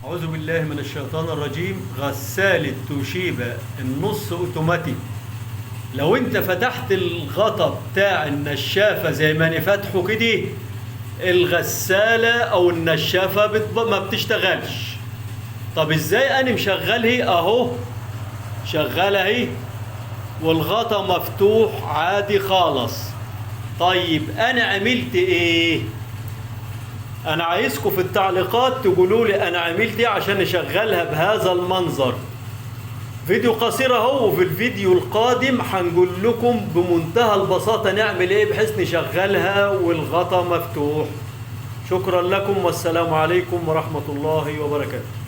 أعوذ بالله من الشيطان الرجيم. غسالة توشيبا النص اوتوماتيك، لو انت فتحت الغطا بتاع النشافة زي ما انا فاتحه كده، الغسالة او النشافة ما بتشتغلش. طب ازاي انا مشغلها؟ اهو شغالة اهي والغطا مفتوح عادي خالص. طيب انا عملت ايه؟ انا عايزكم في التعليقات تقولوا لي انا عملت ايه عشان اشغلها بهذا المنظر. فيديو قصير اهو، وفي الفيديو القادم هنقول لكم بمنتهى البساطة نعمل ايه بحيث نشغلها والغطا مفتوح. شكرا لكم والسلام عليكم ورحمة الله وبركاته.